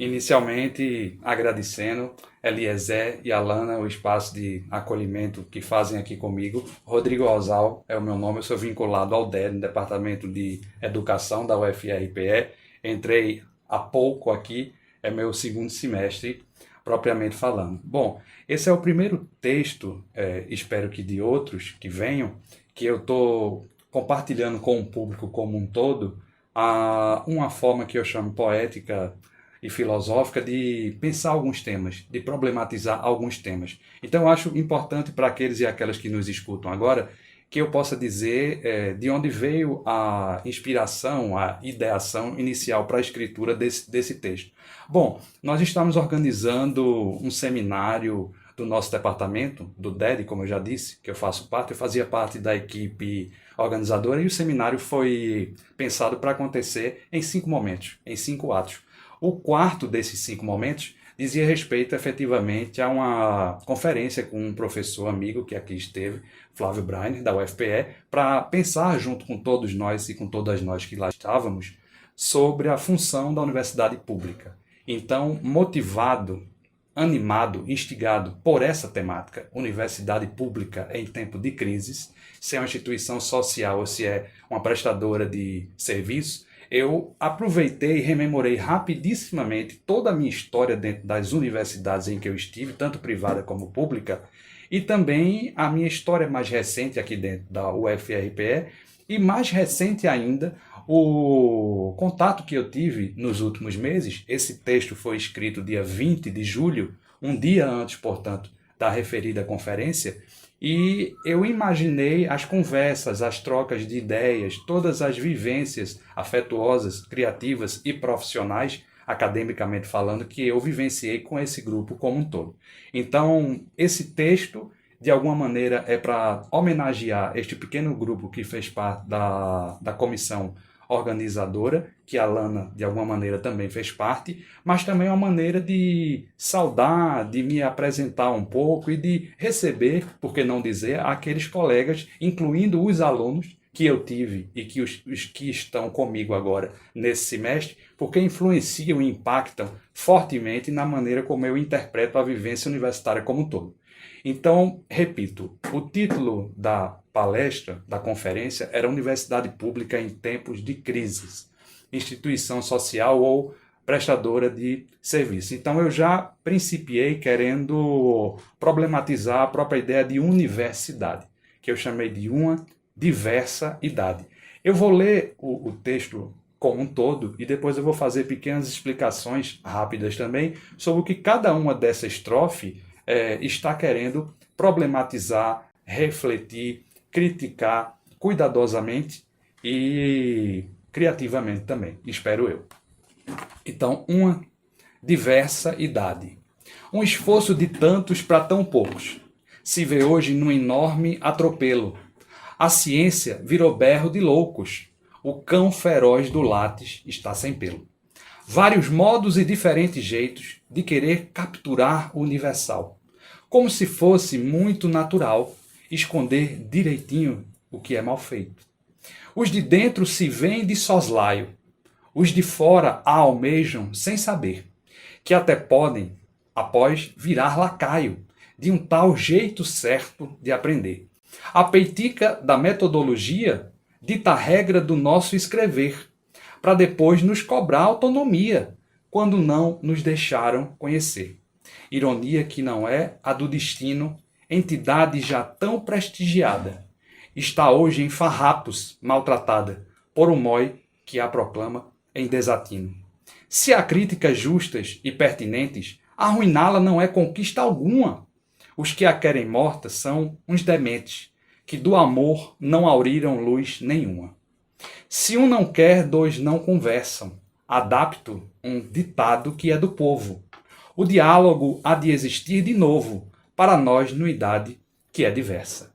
Inicialmente, agradecendo Eliezer e Alana o espaço de acolhimento que fazem aqui comigo. Rodrigo Osal é o meu nome, eu sou vinculado ao DED, no Departamento de Educação da UFRPE. Entrei há pouco aqui, é meu segundo semestre, propriamente falando. Bom, esse é o primeiro texto, espero que de outros que venham, que eu estou compartilhando com o público como um todo, uma forma que eu chamo poética e filosófica de pensar alguns temas, de problematizar alguns temas. Então, eu acho importante para aqueles e aquelas que nos escutam agora que eu possa dizer de onde veio a inspiração, a ideação inicial para a escritura desse texto. Bom, nós estamos organizando um seminário do nosso departamento, do DED, como eu já disse, que eu faço parte, eu fazia parte da equipe organizadora, e o seminário foi pensado para acontecer em 5 momentos, em 5 atos. O quarto desses 5 momentos dizia respeito efetivamente a uma conferência com um professor amigo que aqui esteve, Flávio Brainer, da UFPE, para pensar junto com todos nós e com todas nós que lá estávamos sobre a função da universidade pública. Então, motivado, animado, instigado por essa temática, universidade pública em tempo de crises, se é uma instituição social ou se é uma prestadora de serviço, eu aproveitei e rememorei rapidissimamente toda a minha história dentro das universidades em que eu estive, tanto privada como pública, e também a minha história mais recente aqui dentro da UFRPE, e mais recente ainda, o contato que eu tive nos últimos meses. Esse texto foi escrito dia 20 de julho, um dia antes, portanto, da referida conferência, e eu imaginei as conversas, as trocas de ideias, todas as vivências afetuosas, criativas e profissionais, academicamente falando, que eu vivenciei com esse grupo como um todo. Então, esse texto, de alguma maneira, é para homenagear este pequeno grupo que fez parte da comissão organizadora, que a Lana, de alguma maneira, também fez parte, mas também é uma maneira de saudar, de me apresentar um pouco e de receber, por que não dizer, aqueles colegas, incluindo os alunos que eu tive e que os que estão comigo agora nesse semestre, porque influenciam e impactam fortemente na maneira como eu interpreto a vivência universitária como um todo. Então, repito, o título da palestra, da conferência, era Universidade Pública em Tempos de Crises, instituição social ou prestadora de serviço. Então, eu já principiei querendo problematizar a própria ideia de universidade, que eu chamei de uma diversa idade. Eu vou ler o texto como um todo e depois eu vou fazer pequenas explicações rápidas também sobre o que cada uma dessa estrofe está querendo problematizar, refletir, criticar cuidadosamente e criativamente também, espero eu. Então, uma diversa idade. Um esforço de tantos para tão poucos. Se vê hoje num enorme atropelo. A ciência virou berro de loucos. O cão feroz do látis está sem pelo. Vários modos e diferentes jeitos de querer capturar o universal. Como se fosse muito natural esconder direitinho o que é mal feito. Os de dentro se veem de soslaio, os de fora a almejam sem saber, que até podem, após, virar lacaio de um tal jeito certo de aprender. A peitica da metodologia dita a regra do nosso escrever, para depois nos cobrar autonomia, quando não nos deixaram conhecer. Ironia que não é a do destino, entidade já tão prestigiada, está hoje em farrapos, maltratada, por um mói que a proclama em desatino. Se há críticas justas e pertinentes, arruiná-la não é conquista alguma. Os que a querem morta são uns dementes, que do amor não auriram luz nenhuma. Se um não quer, dois não conversam. Adapto um ditado que é do povo. O diálogo há de existir de novo, para nós, numa idade que é diversa.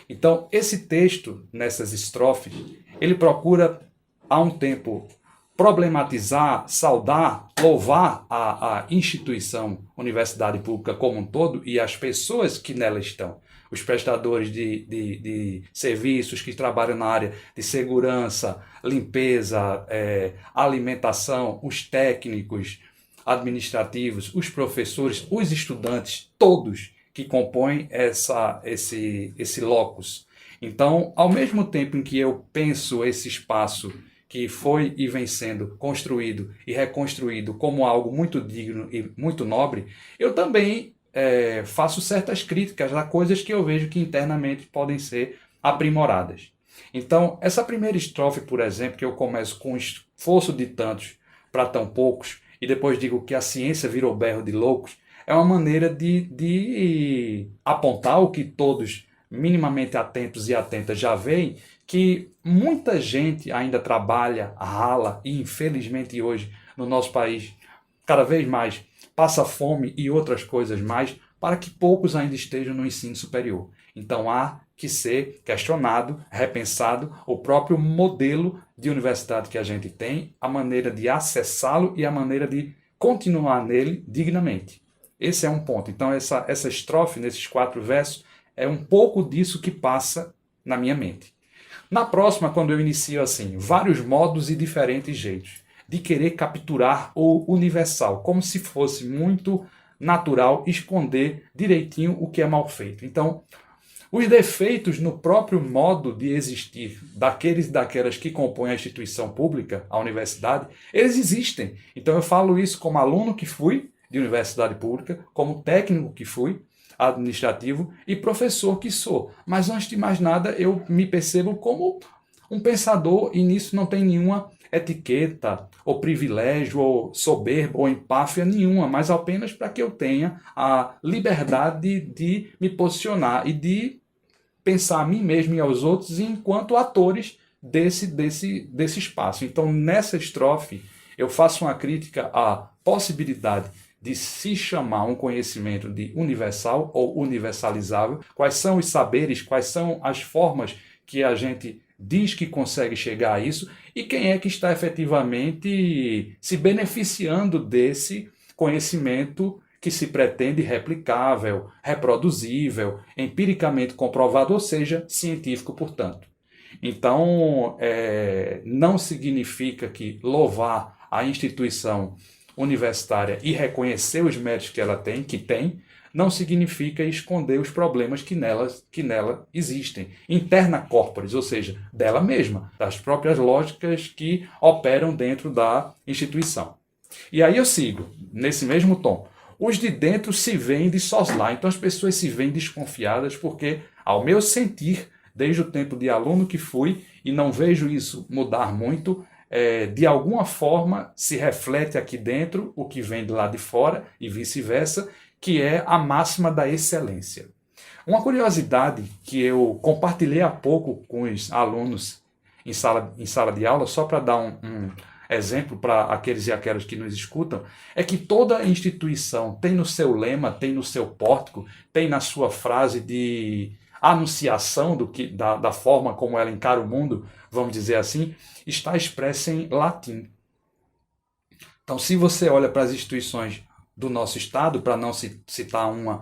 Então, esse texto, nessas estrofes, ele procura, há um tempo, problematizar, saudar, louvar a instituição Universidade Pública como um todo e as pessoas que nela estão. Os prestadores de serviços que trabalham na área de segurança, limpeza, alimentação, os técnicos, administrativos, os professores, os estudantes, todos que compõem esse locus. Então, ao mesmo tempo em que eu penso esse espaço que foi e vem sendo construído e reconstruído como algo muito digno e muito nobre, eu também faço certas críticas a coisas que eu vejo que internamente podem ser aprimoradas. Então, essa primeira estrofe, por exemplo, que eu começo com esforço de tantos para tão poucos, e depois digo que a ciência virou berro de loucos, é uma maneira de apontar o que todos minimamente atentos e atentas já veem, que muita gente ainda trabalha, rala, e infelizmente hoje no nosso país, cada vez mais, passa fome e outras coisas mais, para que poucos ainda estejam no ensino superior. Então há que ser questionado, repensado o próprio modelo de universidade que a gente tem, a maneira de acessá-lo e a maneira de continuar nele dignamente. Esse é um ponto. Então essa estrofe, nesses 4 versos, é um pouco disso que passa na minha mente. Na próxima, quando eu inicio assim, vários modos e diferentes jeitos de querer capturar o universal, como se fosse muito natural esconder direitinho o que é mal feito. Então, os defeitos no próprio modo de existir daqueles e daquelas que compõem a instituição pública, a universidade, eles existem. Então eu falo isso como aluno que fui de universidade pública, como técnico que fui, administrativo, e professor que sou. Mas antes de mais nada, eu me percebo como um pensador, e nisso não tem nenhuma etiqueta, ou privilégio, ou soberba, ou empáfia nenhuma, mas apenas para que eu tenha a liberdade de me posicionar e de pensar a mim mesmo e aos outros enquanto atores desse espaço. Então, nessa estrofe, eu faço uma crítica à possibilidade de se chamar um conhecimento de universal ou universalizável, quais são os saberes, quais são as formas que a gente diz que consegue chegar a isso e quem é que está efetivamente se beneficiando desse conhecimento que se pretende replicável, reproduzível, empiricamente comprovado, ou seja, científico, portanto. Então, não significa que louvar a instituição universitária e reconhecer os méritos que ela tem, não significa esconder os problemas que nela existem, interna corporis, ou seja, dela mesma, das próprias lógicas que operam dentro da instituição. E aí eu sigo, nesse mesmo tom. Os de dentro se veem de soslai, então as pessoas se veem desconfiadas porque, ao meu sentir, desde o tempo de aluno que fui, e não vejo isso mudar muito, de alguma forma se reflete aqui dentro o que vem de lá de fora e vice-versa, que é a máxima da excelência. Uma curiosidade que eu compartilhei há pouco com os alunos em sala de aula, só para dar um exemplo para aqueles e aquelas que nos escutam, é que toda instituição tem no seu lema, tem no seu pórtico, tem na sua frase de anunciação da forma como ela encara o mundo, vamos dizer assim, está expressa em latim. Então, se você olha para as instituições do nosso Estado, para não citar uma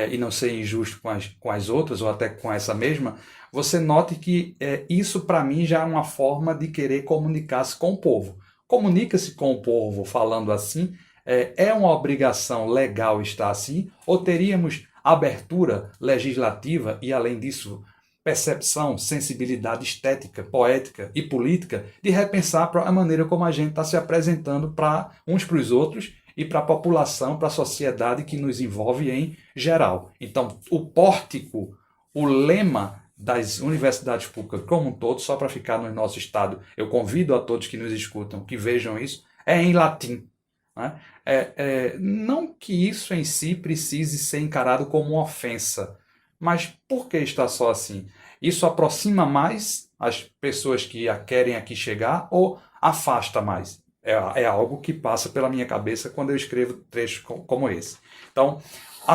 e não ser injusto com as outras, ou até com essa mesma, você note que isso, para mim, já é uma forma de querer comunicar-se com o povo. Comunica-se com o povo falando assim, é uma obrigação legal estar assim, ou teríamos abertura legislativa e, além disso, percepção, sensibilidade estética, poética e política de repensar a maneira como a gente está se apresentando para uns para os outros e para a população, para a sociedade que nos envolve em geral. Então, o pórtico, o lema das universidades públicas como um todo, só para ficar no nosso estado, eu convido a todos que nos escutam que vejam isso, é em latim. Né? Não que isso em si precise ser encarado como uma ofensa, mas por que está só assim? Isso aproxima mais as pessoas que querem aqui chegar ou afasta mais? É algo que passa pela minha cabeça quando eu escrevo trechos como esse. Então,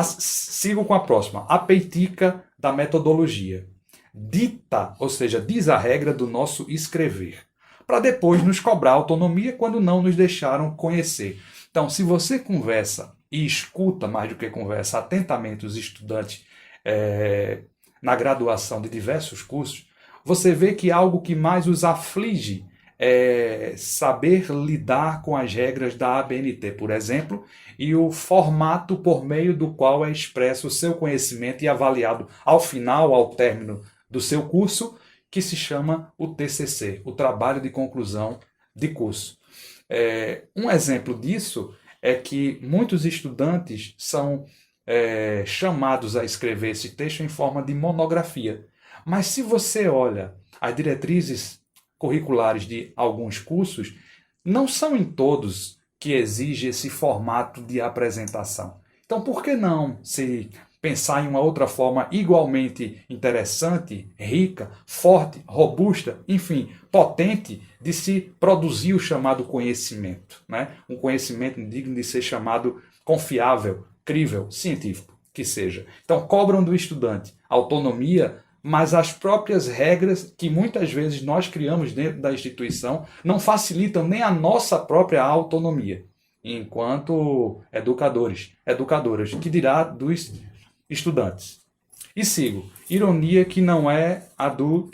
sigo com a próxima. A peitica da metodologia. Dita, ou seja, diz a regra do nosso escrever, para depois nos cobrar autonomia quando não nos deixaram conhecer. Então, se você conversa e escuta, mais do que conversa, atentamente os estudantes na graduação de diversos cursos, você vê que algo que mais os aflige saber lidar com as regras da ABNT, por exemplo, e o formato por meio do qual é expresso o seu conhecimento e avaliado ao final, ao término do seu curso, que se chama o TCC, o Trabalho de Conclusão de Curso. Um exemplo disso é que muitos estudantes são chamados a escrever esse texto em forma de monografia. Mas se você olha as diretrizes curriculares de alguns cursos, não são em todos que exige esse formato de apresentação. Então, por que não se pensar em uma outra forma igualmente interessante, rica, forte, robusta, enfim, potente de se produzir o chamado conhecimento, né? Um conhecimento digno de ser chamado confiável, crível, científico, que seja. Então, cobram do estudante autonomia, mas as próprias regras que muitas vezes nós criamos dentro da instituição não facilitam nem a nossa própria autonomia, enquanto educadoras, que dirá dos estudantes. E sigo. Ironia que não é a do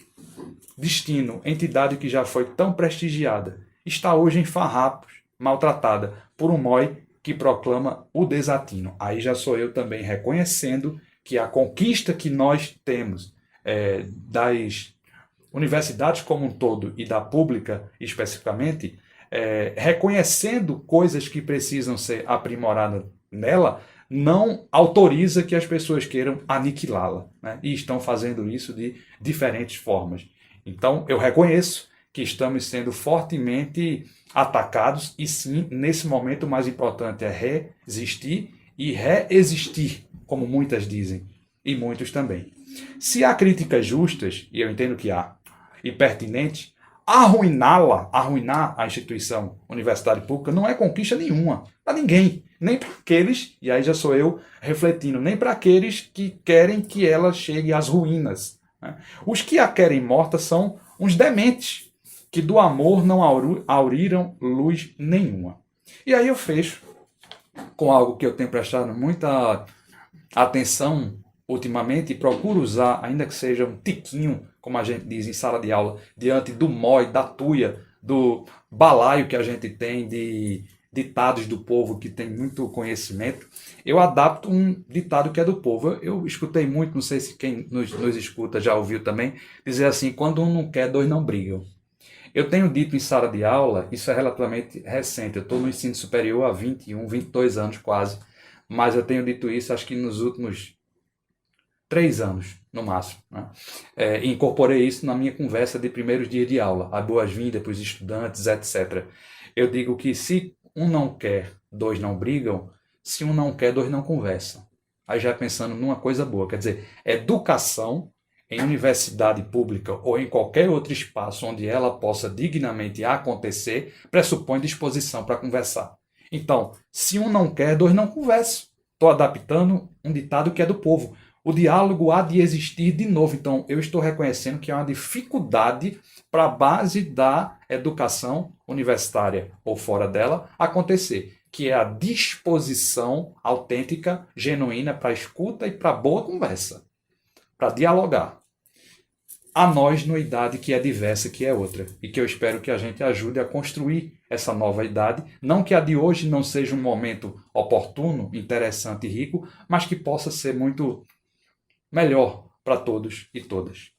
destino, entidade que já foi tão prestigiada, está hoje em farrapos, maltratada por um MOI que proclama o desatino. Aí já sou eu também reconhecendo que a conquista que nós temos das universidades como um todo e da pública especificamente, reconhecendo coisas que precisam ser aprimoradas nela, não autoriza que as pessoas queiram aniquilá-la, né? E estão fazendo isso de diferentes formas. Então, eu reconheço que estamos sendo fortemente atacados e sim, nesse momento o mais importante é resistir e reexistir, como muitas dizem, e muitos também. Se há críticas justas, e eu entendo que há, e pertinentes, arruinar a instituição universitária pública não é conquista nenhuma, para ninguém, nem para aqueles, e aí já sou eu refletindo, nem para aqueles que querem que ela chegue às ruínas, né? Os que a querem morta são uns dementes, que do amor não auriram luz nenhuma. E aí eu fecho com algo que eu tenho prestado muita atenção ultimamente e procuro usar, ainda que seja um tiquinho, como a gente diz em sala de aula, diante do MOI, da tuia, do balaio que a gente tem de ditados do povo que tem muito conhecimento, eu adapto um ditado que é do povo. Eu escutei muito, não sei se quem nos escuta já ouviu também, dizer assim, quando um não quer, dois não brigam. Eu tenho dito em sala de aula, isso é relativamente recente, eu estou no ensino superior há 21, 22 anos quase, mas eu tenho dito isso acho que nos últimos 3 anos, no máximo, né? Incorporei isso na minha conversa de primeiros dias de aula, a boas-vindas para os estudantes, etc. Eu digo que se um não quer, dois não brigam, se um não quer, dois não conversam. Aí já pensando numa coisa boa, quer dizer, educação em universidade pública ou em qualquer outro espaço onde ela possa dignamente acontecer, pressupõe disposição para conversar. Então, se um não quer, dois não conversam. Estou adaptando um ditado que é do povo. O diálogo há de existir de novo. Então, eu estou reconhecendo que há uma dificuldade para a base da educação universitária ou fora dela acontecer, que é a disposição autêntica, genuína para a escuta e para a boa conversa, para dialogar. A nós, numa idade que é diversa, que é outra, e que eu espero que a gente ajude a construir essa nova idade, não que a de hoje não seja um momento oportuno, interessante e rico, mas que possa ser muito melhor para todos e todas.